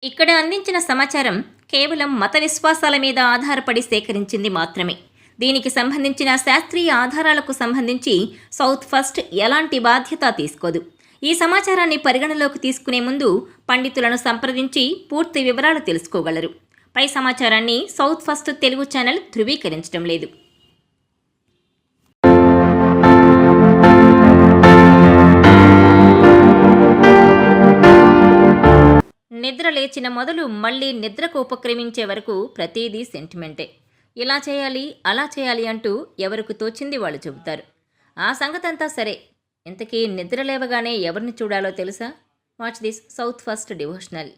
ఇక్కడ అందించిన సమాచారం కేవలం మత విశ్వాసాల మీద ఆధారపడి సేకరించింది మాత్రమే. దీనికి సంబంధించిన శాస్త్రీయ ఆధారాలకు సంబంధించి సౌత్ ఫస్ట్ ఎలాంటి బాధ్యత తీసుకోదు. ఈ సమాచారాన్ని పరిగణలోకి తీసుకునే ముందు పండితులను సంప్రదించి పూర్తి వివరాలు తెలుసుకోగలరు. పై సమాచారాన్ని సౌత్ ఫస్ట్ తెలుగు ఛానల్ ధృవీకరించడం లేదు. నిద్ర లేచిన మొదలు మళ్ళీ నిద్రకు ఉపక్రమించే వరకు ప్రతిదీ సెంటిమెంటే. ఇలా చేయాలి అలా చేయాలి అంటూ ఎవరికి తోచింది వాళ్ళు చెబుతారు. ఆ సంగతంతా సరే, ఇంతకీ నిద్ర లేవగానే ఎవరిని చూడాలో తెలుసా? Watch this south first devotional.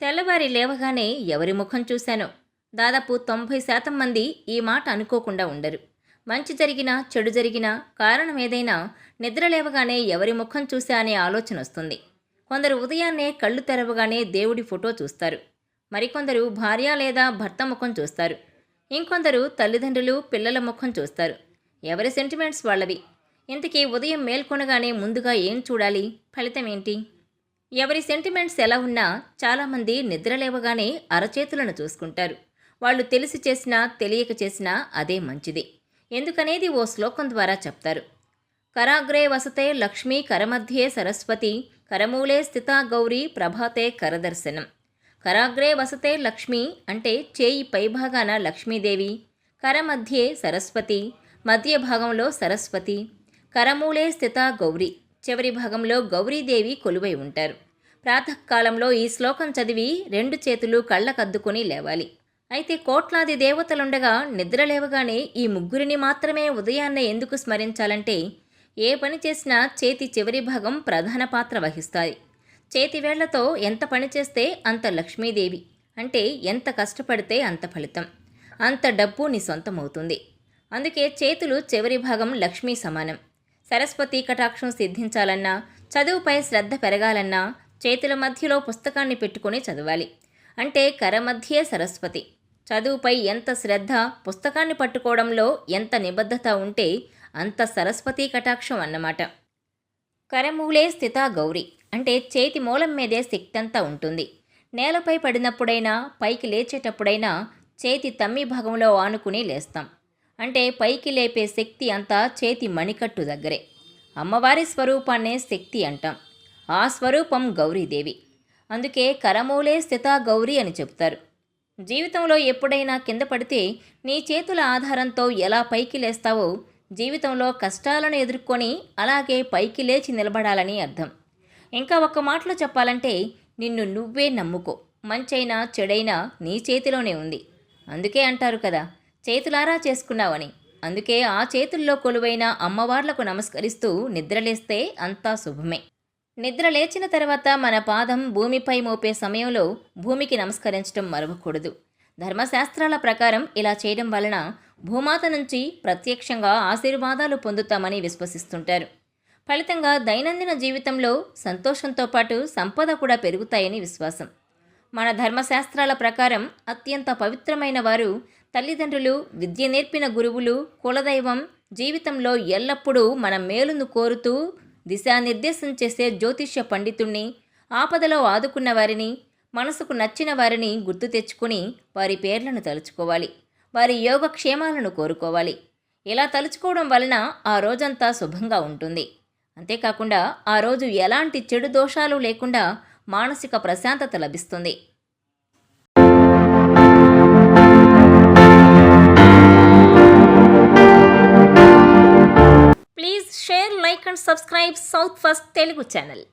తెల్లవారి లేవగానే ఎవరి ముఖం చూశానో దాదాపు 90% మంది ఈ మాట అనుకోకుండా ఉండరు. మంచి జరిగినా చెడు జరిగినా కారణం ఏదైనా నిద్ర లేవగానే ఎవరి ముఖం చూసా అనే ఆలోచన వస్తుంది. కొందరు ఉదయాన్నే కళ్ళు తెరవగానే దేవుడి ఫోటో చూస్తారు. మరికొందరు భార్య లేదా భర్త ముఖం చూస్తారు. ఇంకొందరు తల్లిదండ్రులు పిల్లల ముఖం చూస్తారు. ఎవరి సెంటిమెంట్స్ వాళ్ళవి. ఇంతకీ ఉదయం మేల్కొనగానే ముందుగా ఏం చూడాలి? ఫలితం ఏంటి? ఎవరి సెంటిమెంట్స్ ఎలా ఉన్నా చాలామంది నిద్ర లేవగానే అరచేతులను చూసుకుంటారు. వాళ్ళు తెలిసి చేసినా తెలియక చేసినా అదే మంచిది. ఎందుకనేది ఓ శ్లోకం ద్వారా చెప్తారు. కరాగ్రే వసతే లక్ష్మీ కరమధ్యే సరస్వతి కరమూలే స్థితా గౌరీ ప్రభాతే కరదర్శనం. కరాగ్రే వసతే లక్ష్మి అంటే చేయి పైభాగాన లక్ష్మీదేవి, కరమధ్యే సరస్వతి మధ్య భాగంలో సరస్వతి, కరమూలే స్థితా గౌరీ చివరి భాగంలో గౌరీదేవి కొలువై ఉంటారు. ప్రాతకాలంలో ఈ శ్లోకం చదివి 2 చేతులు కళ్ళకద్దుకొని లేవాలి. అయితే కోట్లాది దేవతలుండగా నిద్ర లేవగానే ఈ ముగ్గురిని మాత్రమే ఉదయాన్నే ఎందుకు స్మరించాలంటే, ఏ పని చేసినా చేతి చివరి భాగం ప్రధాన పాత్ర వహిస్తాయి. చేతి వేళ్లతో ఎంత పని చేస్తే అంత లక్ష్మీదేవి, అంటే ఎంత కష్టపడితే అంత ఫలితం, అంత డబ్బు నీ సొంతమవుతుంది. అందుకే చేతులు చివరి భాగం లక్ష్మీ సమానం. సరస్వతి కటాక్షం సిద్ధించాలన్నా, చదువుపై శ్రద్ధ పెరగాలన్నా చేతుల మధ్యలో పుస్తకాన్ని పెట్టుకుని చదవాలి. అంటే కరమధ్యే సరస్వతి. చదువుపై ఎంత శ్రద్ధ, పుస్తకాన్ని పట్టుకోవడంలో ఎంత నిబద్ధత ఉంటే అంత సరస్వతీ కటాక్షం అన్నమాట. కరమూలే స్థితా గౌరీ అంటే చేతి మూలం మీదే శక్తంతా ఉంటుంది. నేలపై పడినప్పుడైనా పైకి లేచేటప్పుడైనా చేతి తమ్మి భాగంలో ఆనుకుని లేస్తాం. అంటే పైకి లేపే శక్తి అంతా చేతి మణికట్టు దగ్గరే. అమ్మవారి స్వరూపాన్నే శక్తి అంటాం. ఆ స్వరూపం గౌరీదేవి. అందుకే కరమూలే స్థితా గౌరీ అని చెప్తారు. జీవితంలో ఎప్పుడైనా కింద పడితే నీ చేతుల ఆధారంతో ఎలా పైకి లేస్తావో జీవితంలో కష్టాలను ఎదుర్కొని అలాగే పైకి లేచి నిలబడాలని అర్థం. ఇంకా ఒక్క మాటలో చెప్పాలంటే, నిన్ను నువ్వే నమ్ముకో, మంచైనా చెడైనా నీ చేతిలోనే ఉంది. అందుకే అంటారు కదా, చేతులారా చేసుకున్నావని. అందుకే ఆ చేతుల్లో కొలువైన అమ్మవార్లకు నమస్కరిస్తూ నిద్రలేస్తే అంతా శుభమే. నిద్ర లేచిన తర్వాత మన పాదం భూమిపై మోపే సమయంలో భూమికి నమస్కరించడం మరవకూడదు. ధర్మశాస్త్రాల ప్రకారం ఇలా చేయడం వలన భూమాత నుంచి ప్రత్యక్షంగా ఆశీర్వాదాలు పొందుతామని విశ్వసిస్తుంటారు. ఫలితంగా దైనందిన జీవితంలో సంతోషంతో పాటు సంపద కూడా పెరుగుతాయని విశ్వాసం. మన ధర్మశాస్త్రాల ప్రకారం అత్యంత పవిత్రమైన వారు తల్లిదండ్రులు, విద్య నేర్పిన గురువులు, కులదైవం, జీవితంలో ఎల్లప్పుడూ మన మేలును కోరుతూ దిశానిర్దేశం చేసే జ్యోతిష్య పండితుణ్ణి, ఆపదలో ఆదుకున్న వారిని, మనసుకు నచ్చిన వారిని గుర్తు తెచ్చుకుని వారి పేర్లను తలుచుకోవాలి. వారి యోగక్షేమాలను కోరుకోవాలి. ఇలా తలుచుకోవడం వలన ఆ రోజంతా శుభంగా ఉంటుంది. అంతేకాకుండా ఆ రోజు ఎలాంటి చెడు దోషాలు లేకుండా మానసిక ప్రశాంతత లభిస్తుంది. Please share, like and subscribe south first Telugu channel.